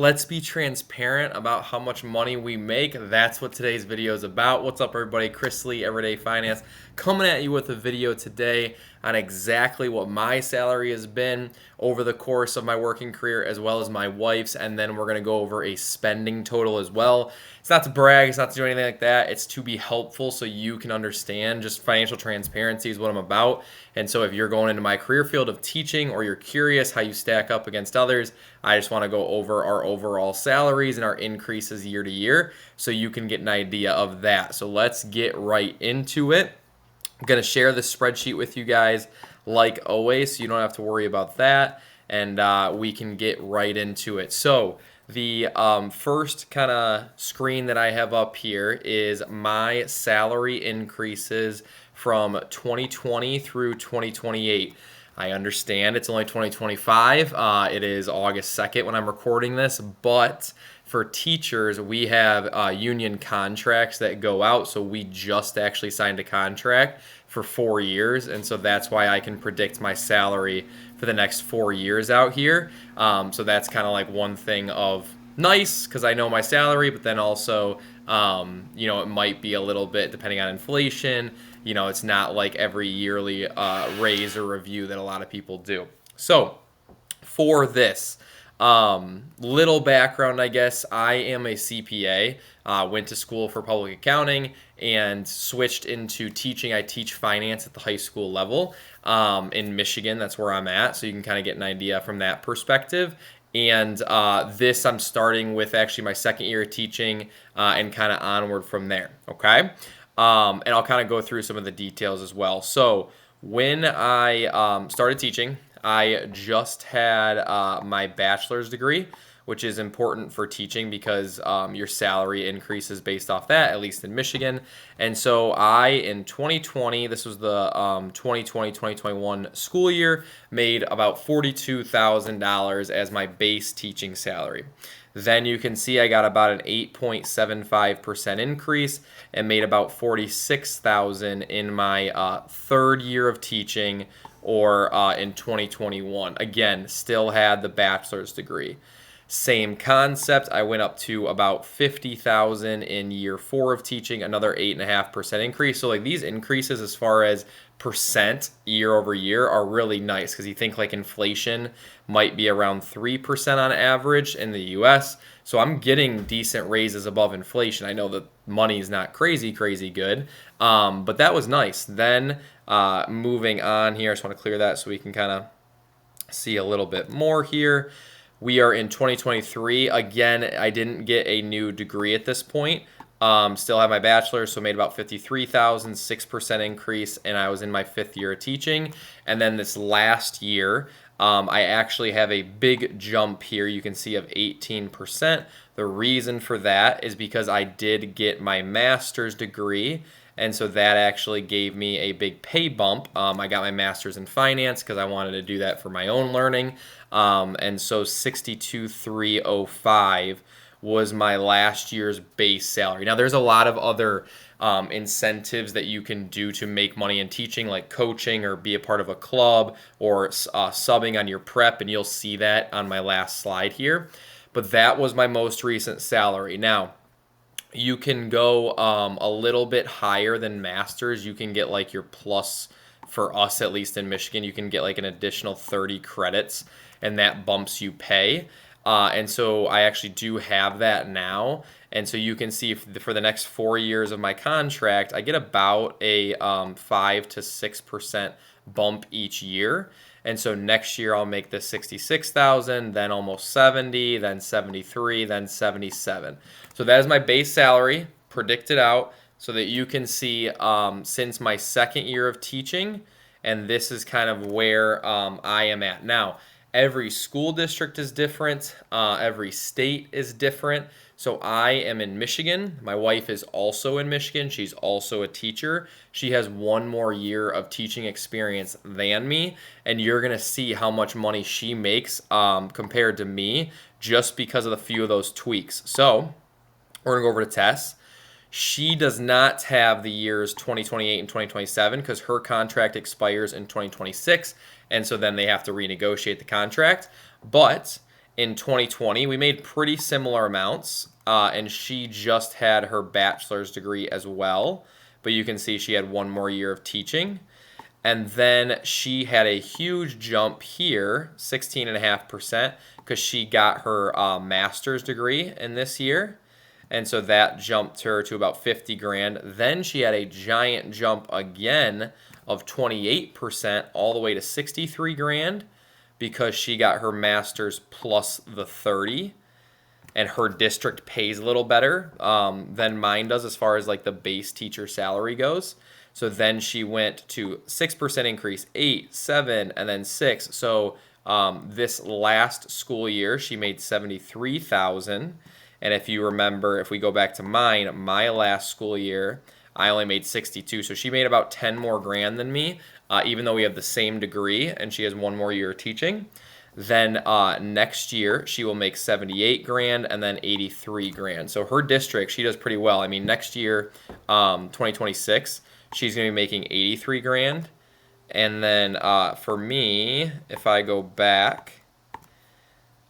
Let's be transparent about how much money we make. That's what today's video is about. What's up, everybody? Chris Lee, Everyday Finance, coming at you with a video today on exactly what my salary has been over the course of my working career, as well as my wife's, and then we're going to go over a spending total as well. It's not to brag, it's not to do anything like that. It's to be helpful so you can understand. Just financial transparency is what I'm about. And so if you're going into my career field of teaching, or you're curious how you stack up against others, I just want to go over our overall salaries and our increases year to year so you can get an idea of that. So let's get right into it. I'm going to share this spreadsheet with you guys like always, so you don't have to worry about that, and we can get right into it. So the first kind of screen that I have up here is my salary increases from 2020 through 2028. I understand it's only 2025. It is August 2nd when I'm recording this, but for teachers, we have union contracts that go out, so we just actually signed a contract for 4 years, and so that's why I can predict my salary for the next 4 years out here. So that's kind of like one thing of nice, because I know my salary, but then also, it might be a little bit depending on inflation. It's not like every yearly raise or review that a lot of people do. So for this, little background, I guess. I am a CPA, went to school for public accounting and switched into teaching. I teach finance at the high school level in Michigan. That's where I'm at. So you can kind of get an idea from that perspective. And this I'm starting with actually my second year of teaching and kind of onward from there. Okay. And I'll kind of go through some of the details as well. So when I started teaching, I just had my bachelor's degree, which is important for teaching because your salary increases based off that, at least in Michigan. And so in 2020, this was the 2020-2021 school year, made about $42,000 as my base teaching salary. Then you can see I got about an 8.75% increase and made about $46,000 in my third year of teaching, or in 2021. Again, still had the bachelor's degree. Same concept. I went up to about $50,000 in year 4 of teaching, another 8.5% increase. So like these increases as far as percent year over year are really nice, because you think like inflation might be around 3% on average in the US. So I'm getting decent raises above inflation. I know that money is not crazy good, but that was nice. Then moving on here, I just want to clear that so we can kind of see a little bit more here. We are in 2023. Again, I didn't get a new degree at this point. Still have my bachelor's, so made about $53,000, 6% increase, and I was in my 5th year of teaching. And then this last year, I actually have a big jump here, you can see, of 18%. The reason for that is because I did get my master's degree, and so that actually gave me a big pay bump. I got my master's in finance because I wanted to do that for my own learning. And so 62,305 was my last year's base salary. Now, there's a lot of other incentives that you can do to make money in teaching, like coaching or be a part of a club or subbing on your prep, and you'll see that on my last slide here. But that was my most recent salary. Now, you can go a little bit higher than masters. You can get like your plus, for us at least in Michigan, you can get like an additional 30 credits, and that bumps you pay. And so I actually do have that now. And so you can see for the next 4 years of my contract, I get about a 5 to 6% bump each year. And so next year I'll make this 66,000, then almost 70, then 73, then 77. So that is my base salary predicted out, so that you can see since my second year of teaching, and this is kind of where I am at now. Every school district is different. Every state is different. So I am in Michigan. My wife is also in Michigan. She's also a teacher. She has 1 more year of teaching experience than me, and you're going to see how much money she makes compared to me just because of the few of those tweaks. So we're going to go over to Tess. She does not have the years 2028 and 2027 because her contract expires in 2026, and so then they have to renegotiate the contract. But in 2020. We made pretty similar amounts, and she just had her bachelor's degree as well. But you can see she had one more year of teaching. And then she had a huge jump here, 16.5%, because she got her master's degree in this year. And so that jumped her to about 50 grand. Then she had a giant jump again of 28% all the way to 63 grand because she got her master's plus the 30, and her district pays a little better than mine does as far as like the base teacher salary goes. So then she went to 6% increase, 8, 7, and then 6. So this last school year, she made 73,000. And if you remember, if we go back to mine, my last school year, I only made 62. So she made about 10 more grand than me, even though we have the same degree and she has one more year of teaching. Then next year, she will make 78 grand and then 83 grand. So her district, she does pretty well. I mean, next year, 2026, she's going to be making 83 grand. And then for me, if I go back,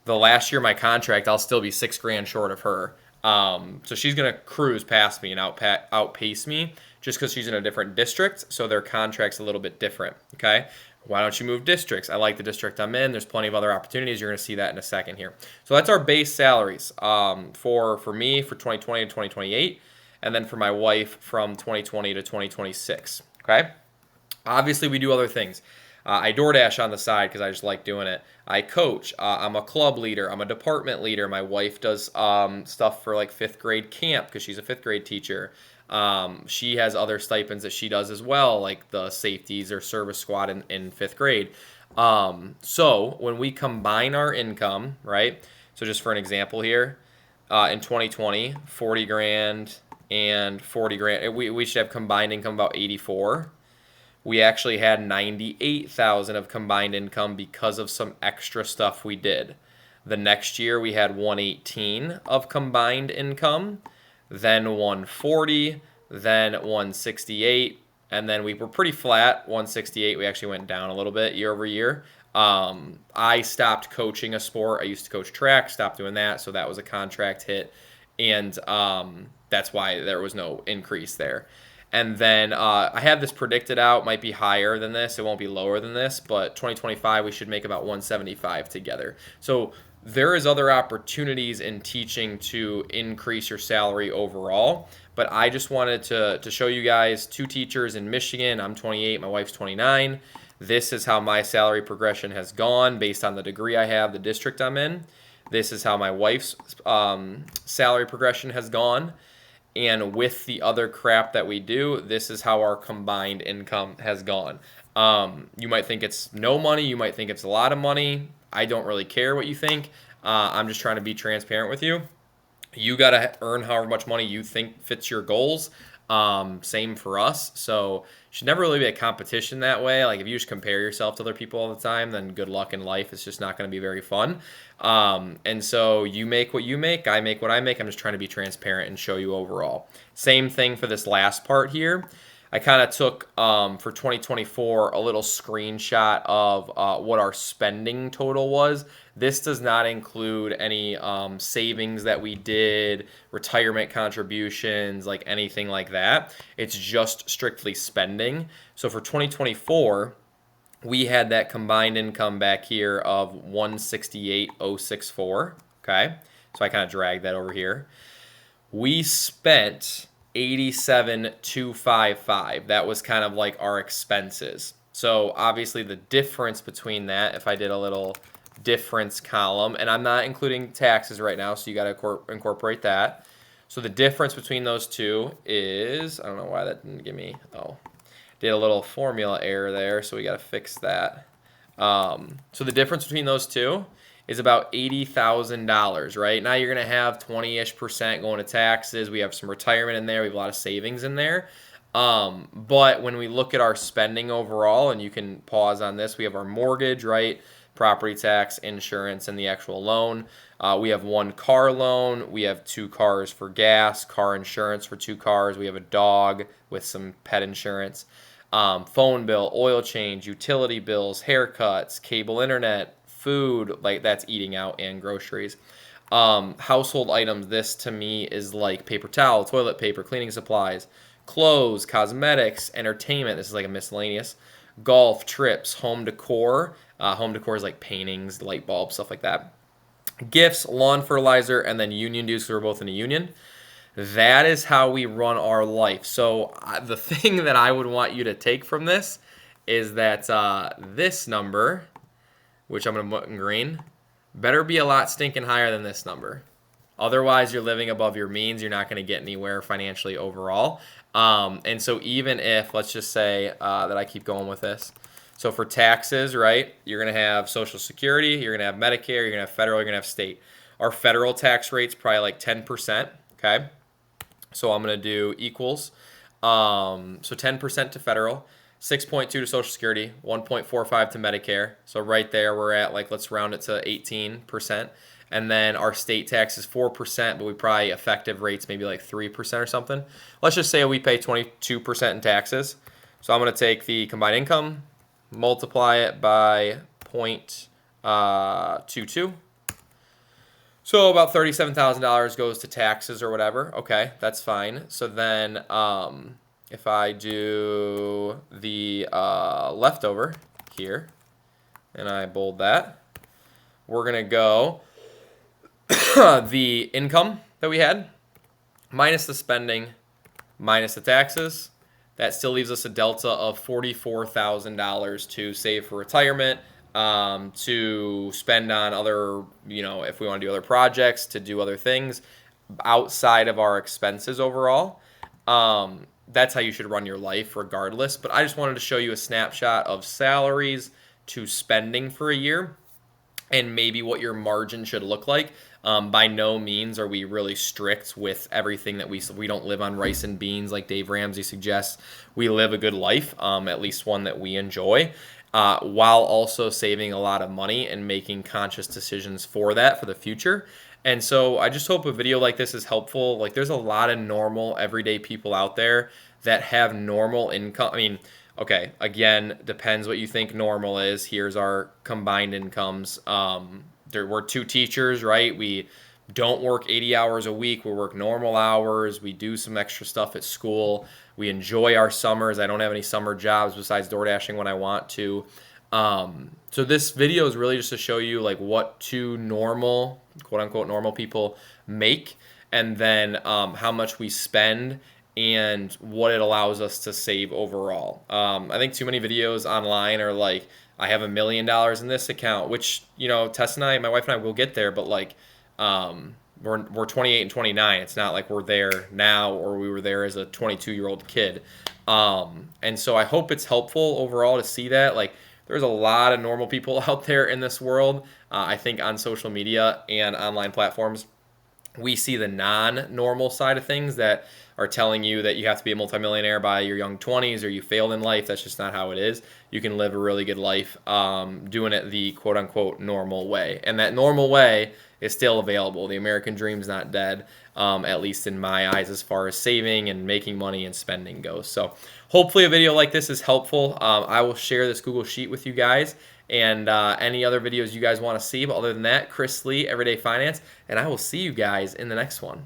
the last year of my contract, I'll still be 6 grand short of her. So she's going to cruise past me and outpace me just because she's in a different district. So their contract's a little bit different. Okay. Why don't you move districts? I like the district I'm in. There's plenty of other opportunities. You're going to see that in a second here. So that's our base salaries for me for 2020 to 2028, and then for my wife from 2020 to 2026. Okay. Obviously, we do other things. I DoorDash on the side because I just like doing it. I coach. I'm a club leader. I'm a department leader. My wife does stuff for like 5th grade camp because she's a 5th grade teacher. She has other stipends that she does as well, like the safeties or service squad in 5th grade. So when we combine our income, right? So just for an example here, in 2020, 40 grand and 40 grand. We should have combined income about 84. We actually had 98,000 of combined income because of some extra stuff we did. The next year we had 118 of combined income, then 140, then 168, and then we were pretty flat, 168. We actually went down a little bit year over year. I stopped coaching a sport. I used to coach track, stopped doing that, so that was a contract hit, and that's why there was no increase there. And then I have this predicted out, might be higher than this. It won't be lower than this, but 2025 we should make about 175 together. So there is other opportunities in teaching to increase your salary overall, but I just wanted to show you guys 2 teachers in Michigan. I'm 28, my wife's 29. This is how my salary progression has gone based on the degree I have, the district I'm in. This is how my wife's salary progression has gone. And with the other crap that we do, this is how our combined income has gone. You might think it's no money. You might think it's a lot of money. I don't really care what you think. I'm just trying to be transparent with you. You got to earn however much money you think fits your goals. Same for us. So it should never really be a competition that way. Like if you just compare yourself to other people all the time, then good luck in life. It's just not going to be very fun. And so you make what you make, I make what I make. I'm just trying to be transparent and show you overall. Same thing for this last part here. I kind of took for 2024 a little screenshot of what our spending total was. This does not include any savings that we did, retirement contributions, like anything like that. It's just strictly spending. So for 2024, we had that combined income back here of 168,064. Okay, so I kind of dragged that over here. We spent 87,255. That was kind of like our expenses. So obviously the difference between that, if I did a little difference column, and I'm not including taxes right now, so you got to incorporate that. So the difference between those two is, I don't know why that didn't give me, did a little formula error there, so we got to fix that. So the difference between those two is about $80,000, right? Now you're going to have 20-ish% going to taxes. We have some retirement in there. We have a lot of savings in there. But when we look at our spending overall, and you can pause on this, we have our mortgage, right? Property tax, insurance, and the actual loan. We have 1 car loan. We have 2 cars for gas, car insurance for 2 cars. We have a dog with some pet insurance. Phone bill, oil change, utility bills, haircuts, cable internet, food, like that's eating out and groceries. Household items, this to me is like paper towel, toilet paper, cleaning supplies, clothes, cosmetics, entertainment. This is like a miscellaneous. Golf, trips, home decor. Home decor is like paintings, light bulbs, stuff like that. Gifts, lawn fertilizer, and then union dues because we're both in a union. That is how we run our life. So the thing that I would want you to take from this is that this number, which I'm going to put in green, better be a lot stinking higher than this number. Otherwise, you're living above your means. You're not going to get anywhere financially overall. And so even if, let's just say that I keep going with this. So for taxes, right, you're going to have Social Security, you're going to have Medicare, you're going to have federal, you're going to have state. Our federal tax rate's probably like 10%, okay? So I'm going to do equals. So 10% to federal, 6.2 to Social Security, 1.45 to Medicare. So right there we're at, like, let's round it to 18%. And then our state tax is 4%, but we probably effective rates maybe like 3% or something. Let's just say we pay 22% in taxes. So I'm going to take the combined income, multiply it by 0.22. So about $37,000 goes to taxes or whatever. Okay, that's fine. So then if I do the leftover here, and I bold that, we're going to go the income that we had minus the spending minus the taxes. That still leaves us a delta of $44,000 to save for retirement, to spend on other, if we want to do other projects, to do other things outside of our expenses overall. That's how you should run your life regardless. But I just wanted to show you a snapshot of salaries to spending for a year and maybe what your margin should look like. By no means are we really strict with everything that we don't live on rice and beans like Dave Ramsey suggests. We live a good life, at least one that we enjoy, while also saving a lot of money and making conscious decisions for that for the future. And so I just hope a video like this is helpful. Like, there's a lot of normal everyday people out there that have normal income. I mean, okay, again, depends what you think normal is. Here's our combined incomes. We're two teachers, right? We don't work 80 hours a week. We work normal hours. We do some extra stuff at school. We enjoy our summers. I don't have any summer jobs besides door dashing when I want to. So this video is really just to show you like what two normal, quote unquote, normal people make, and then how much we spend and what it allows us to save overall. I think too many videos online are like, I have $1 million in this account, which, Tess and I, my wife and I will get there, but like, we're 28 and 29. It's not like we're there now or we were there as a 22-year-old kid. And so I hope it's helpful overall to see that. Like, there's a lot of normal people out there in this world. I think on social media and online platforms, we see the non-normal side of things that are telling you that you have to be a multimillionaire by your young 20s or you failed in life. That's just not how it is. You can live a really good life doing it the quote-unquote normal way. And that normal way is still available. The American dream's not dead, at least in my eyes, as far as saving and making money and spending goes. So hopefully a video like this is helpful. I will share this Google Sheet with you guys and any other videos you guys want to see. But other than that, Chris Lee, Everyday Finance, and I will see you guys in the next one.